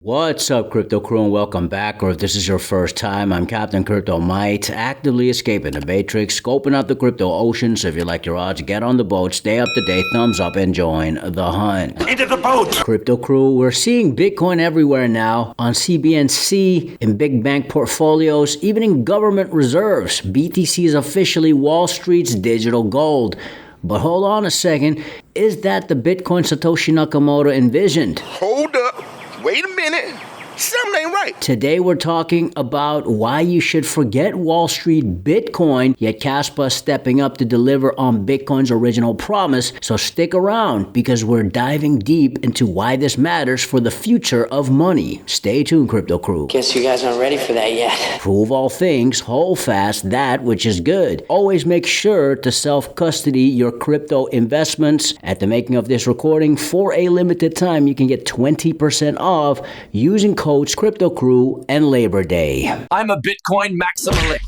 What's up, Crypto Crew, and welcome back. Or if this is your first time, I'm Captain Crypto Mite, actively escaping the Matrix, scoping out the crypto ocean. So if you like your odds, get on the boat, stay up to date, thumbs up, and join the hunt. Into the boat! Crypto Crew, we're seeing Bitcoin everywhere now, on CBNC, in big bank portfolios, even in government reserves. BTC is officially Wall Street's digital gold. But hold on a second, is that the Bitcoin Satoshi Nakamoto envisioned? Hold up. Wait a minute. Something ain't right. Today we're talking about why you should forget Wall Street Bitcoin, yet Kaspa stepping up to deliver on Bitcoin's original promise. So stick around because we're diving deep into why this matters for the future of money. Stay tuned, Crypto Crew. Guess you guys aren't ready for that yet. Prove all things, hold fast that which is good. Always make sure to self-custody your crypto investments. At the making of this recording, for a limited time, you can get 20% off using codes Crypto Crew and Labor Day. I'm a Bitcoin maximalist.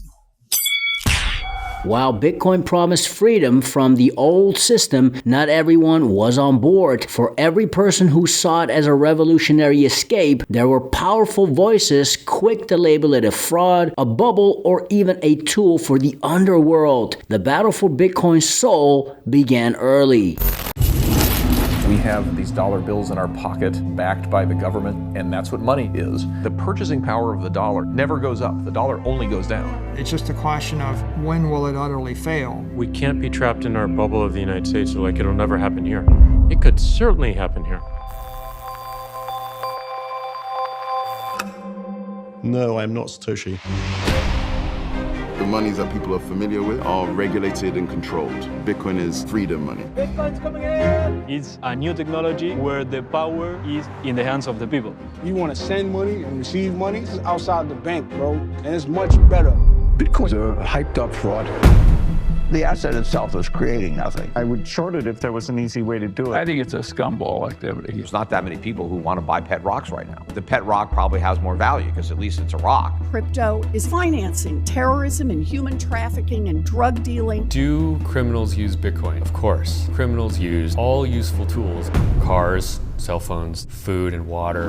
While Bitcoin promised freedom from the old system, not everyone was on board. For every person who saw it as a revolutionary escape, there were powerful voices quick to label it a fraud, a bubble, or even a tool for the underworld. The battle for Bitcoin's soul began early. We have these dollar bills in our pocket backed by the government, and that's what money is. The purchasing power of the dollar never goes up. The dollar only goes down. It's just a question of when will it utterly fail? We can't be trapped in our bubble of the United States, like it'll never happen here. It could certainly happen here. No, I'm not Satoshi. The monies that people are familiar with are regulated and controlled. Bitcoin is freedom money. Bitcoin's coming in! It's a new technology where the power is in the hands of the people. You want to send money and receive money? This is outside the bank, bro, and it's much better. Bitcoin's a hyped up fraud. The asset itself is creating nothing. I would short it if there was an easy way to do it. I think it's a scumball activity. There's not that many people who want to buy pet rocks right now. The pet rock probably has more value because at least it's a rock. Crypto is financing terrorism and human trafficking and drug dealing. Do criminals use Bitcoin? Of course. Criminals use all useful tools. Cars, cell phones, food and water.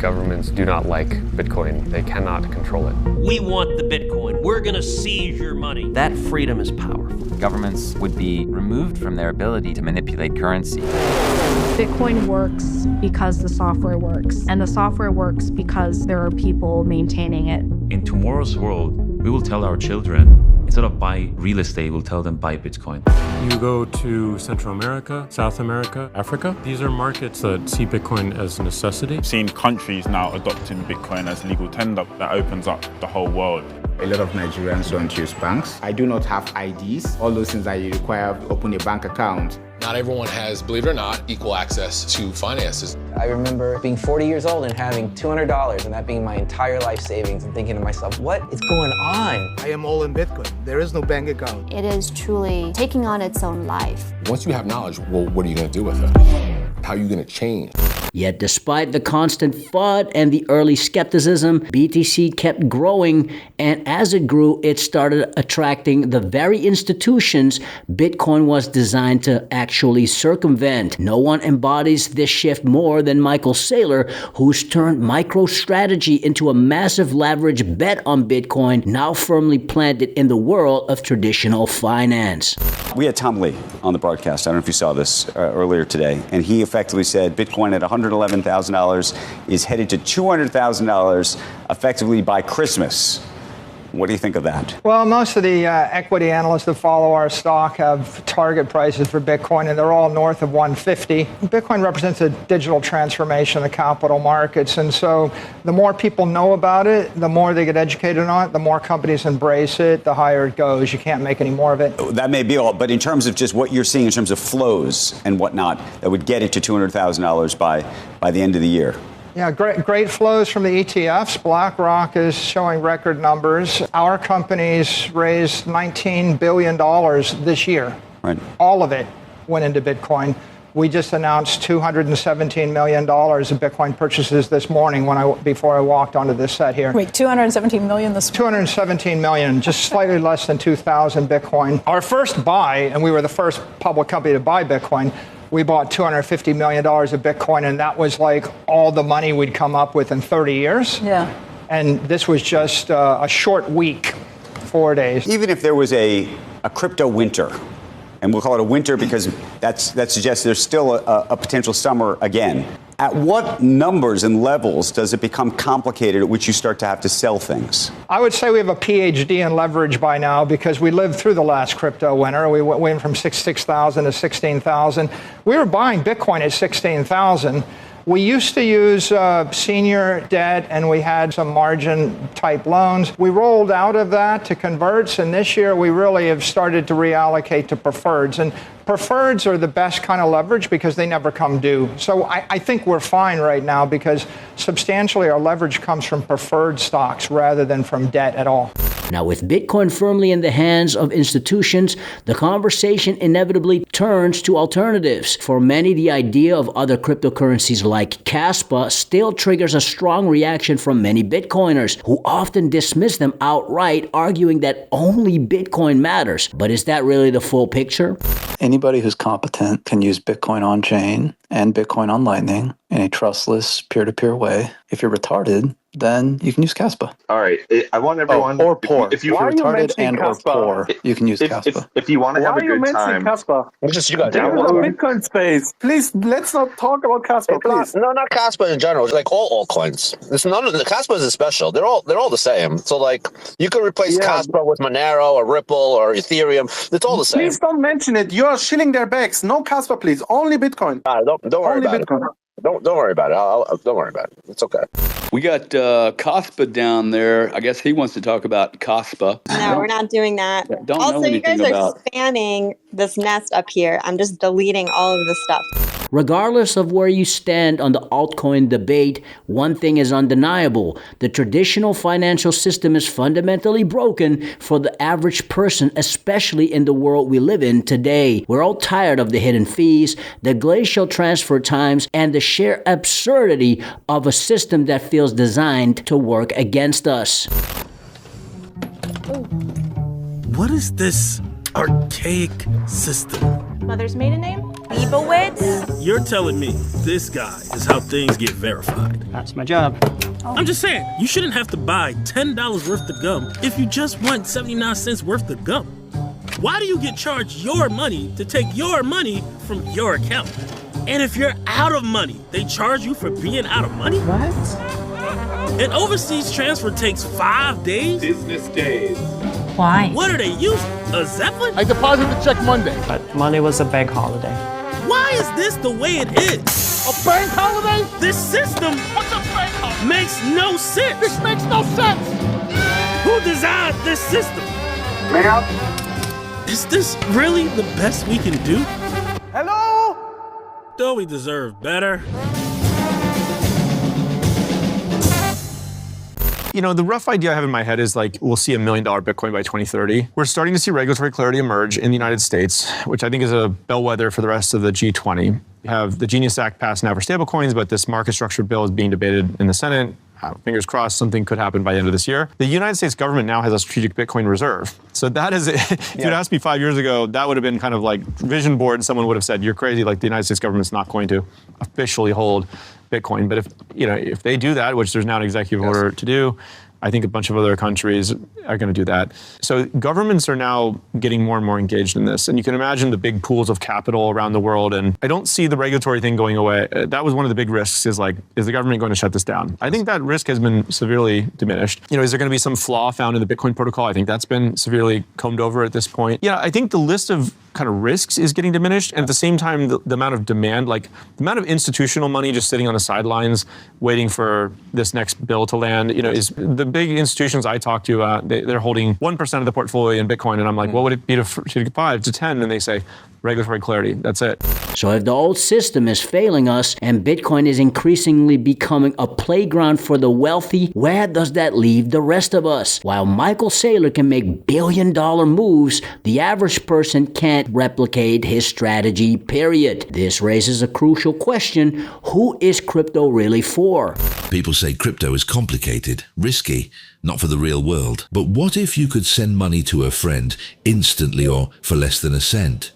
Governments do not like Bitcoin. They cannot control it. We want the Bitcoin. We're going to seize your money. That freedom is powerful. Governments would be removed from their ability to manipulate currency. Bitcoin works because the software works, and the software works because there are people maintaining it. In tomorrow's world, we will tell our children, instead of buy real estate, we'll tell them buy Bitcoin. You go to Central America, South America, Africa. These are markets that see Bitcoin as a necessity. Seeing countries now adopting Bitcoin as legal tender, that opens up the whole world. A lot of Nigerians don't use banks. I do not have IDs. All those things that you require to open a bank account. Not everyone has, believe it or not, equal access to finances. I remember being 40 years old and having $200 and that being my entire life savings and thinking to myself, what is going on? I am all in Bitcoin. There is no bank account. It is truly taking on its own life. Once you have knowledge, well, what are you going to do with it? How are you going to change? Yet despite the constant FUD and the early skepticism, BTC kept growing, and as it grew, it started attracting the very institutions Bitcoin was designed to actually circumvent. No one embodies this shift more than Michael Saylor, who's turned MicroStrategy into a massive leverage bet on Bitcoin, now firmly planted in the world of traditional finance. We had Tom Lee on the broadcast. I don't know if you saw this earlier today, and he effectively said Bitcoin at $111,000 is headed to $200,000 effectively by Christmas. What do you think of that? Well, most of the equity analysts that follow our stock have target prices for Bitcoin, and they're all north of 150. Bitcoin represents a digital transformation of the capital markets, and so the more people know about it, the more they get educated on it, the more companies embrace it, the higher it goes. You can't make any more of it. That may be all, but in terms of just what you're seeing in terms of flows and whatnot, that would get it to $200,000 by the end of the year. Yeah, great flows from the ETFs. BlackRock is showing record numbers. Our companies raised $19 billion this year. Right. All of it went into Bitcoin. We just announced $217 million of Bitcoin purchases this morning before I walked onto this set here. Wait, $217 million this morning? $217 million, just slightly less than 2,000 Bitcoin. Our first buy, and we were the first public company to buy Bitcoin, we bought $250 million of Bitcoin, and that was like all the money we'd come up with in 30 years. Yeah. And this was just a short week, 4 days. Even if there was a crypto winter, and we'll call it a winter because that suggests there's still a potential summer again. At what numbers and levels does it become complicated at which you start to have to sell things? I would say we have a PhD in leverage by now because we lived through the last crypto winter. We went from 6,000 to 16,000. We were buying Bitcoin at 16,000. We used to use senior debt, and we had some margin-type loans. We rolled out of that to converts, and this year we really have started to reallocate to preferreds. And preferreds are the best kind of leverage because they never come due. So I think we're fine right now because substantially our leverage comes from preferred stocks rather than from debt at all. Now, with Bitcoin firmly in the hands of institutions, the conversation inevitably turns to alternatives. For many, the idea of other cryptocurrencies like Kaspa still triggers a strong reaction from many Bitcoiners, who often dismiss them outright, arguing that only Bitcoin matters. But is that really the full picture? Anybody who's competent can use Bitcoin on-chain and Bitcoin on Lightning in a trustless, peer-to-peer way. If you're retarded, then you can use Kaspa. All right. I want everyone... or poor. If you're retarded and or poor, you can use Kaspa. If you want to have a good time... Kaspa? Just you guys download Bitcoin space. Please, let's not talk about Kaspa, please. No, not Kaspa in general. Like all altcoins. It's none of the Kaspa is special. They're all the same. So like you can replace Kaspa with Monero or Ripple or Ethereum. It's all the same. Please don't mention it. You are shilling their backs. No Kaspa, please. Only Bitcoin. Don't worry Only about Bitcoin. it. Don't worry about it. Don't worry about it. It's okay. We got Kaspa down there. I guess he wants to talk about Kaspa. No, we're not doing that. Don't also, know you guys anything are about. spamming this nest up here. I'm just deleting all of this stuff. Regardless of where you stand on the altcoin debate, one thing is undeniable. The traditional financial system is fundamentally broken for the average person, especially in the world we live in today. We're all tired of the hidden fees, the glacial transfer times, and the sheer absurdity of a system that feels designed to work against us. What is this archaic system? Mother's maiden name? Leibowitz? You're telling me this guy is how things get verified. That's my job. I'm just saying, you shouldn't have to buy $10 worth of gum if you just want 79 cents worth of gum. Why do you get charged your money to take your money from your account? And if you're out of money, they charge you for being out of money? What? An overseas transfer takes 5 days? Business days. Why? What are they using? A Zeppelin? I deposited the check Monday. But Monday was a bank holiday. Why is this the way it is? A bank holiday? This system makes no sense. This makes no sense. Who designed this system? Ma'am? Is this really the best we can do? Hello? Don't we deserve better? You know, the rough idea I have in my head is like, we'll see $1 million Bitcoin by 2030. We're starting to see regulatory clarity emerge in the United States, which I think is a bellwether for the rest of the G20. You have the Genius Act passed now for stablecoins, but this market structure bill is being debated in the Senate. Fingers crossed, something could happen by the end of this year. The United States government now has a strategic Bitcoin reserve. So that is, if you'd asked me 5 years ago, that would have been kind of like vision board. And someone would have said, you're crazy. Like the United States government's not going to officially hold Bitcoin. But if they do that, which there's now an executive order to do, I think a bunch of other countries are going to do that. So governments are now getting more and more engaged in this. And you can imagine the big pools of capital around the world. And I don't see the regulatory thing going away. That was one of the big risks is the government going to shut this down? I think that risk has been severely diminished. You know, is there going to be some flaw found in the Bitcoin protocol? I think that's been severely combed over at this point. Yeah, I think the list of kind of risks is getting diminished. And at the same time, the amount of demand, like the amount of institutional money just sitting on the sidelines waiting for this next bill to land, you know, is the big institutions I talk to, they're holding 1% of the portfolio in Bitcoin. And I'm like, what would it be to 5 to 10? And they say, regulatory clarity, that's it. So if the old system is failing us and Bitcoin is increasingly becoming a playground for the wealthy, where does that leave the rest of us? While Michael Saylor can make billion-dollar moves, the average person can't replicate his strategy, period. This raises a crucial question: who is crypto really for? People say crypto is complicated, risky, not for the real world. But what if you could send money to a friend instantly or for less than a cent?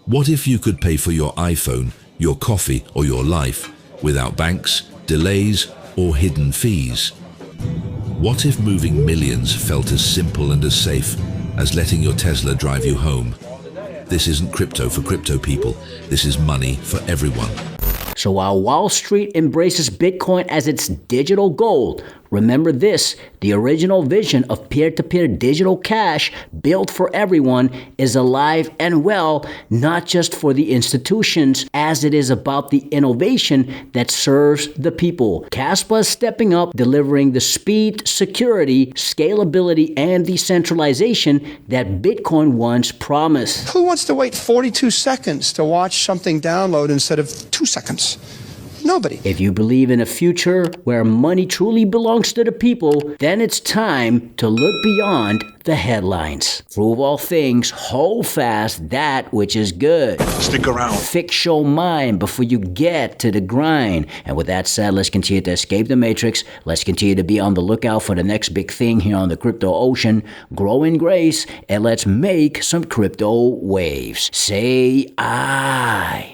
What if you could pay for your iPhone, your coffee, or your life without banks, delays, or hidden fees? What if moving millions felt as simple and as safe as letting your Tesla drive you home? This isn't crypto for crypto people. This is money for everyone. So while Wall Street embraces Bitcoin as its digital gold, remember this: the original vision of peer-to-peer digital cash built for everyone is alive and well, not just for the institutions, as it is about the innovation that serves the people. Kaspa is stepping up, delivering the speed, security, scalability, and decentralization that Bitcoin once promised. Who wants to wait 42 seconds to watch something download instead of 2 seconds? Nobody. If you believe in a future where money truly belongs to the people, then it's time to look beyond the headlines. Prove all things, hold fast that which is good. Stick around. Fix your mind before you get to the grind. And with that said, let's continue to escape the matrix. Let's continue to be on the lookout for the next big thing here on the crypto ocean. Grow in grace, and let's make some crypto waves. Say aye.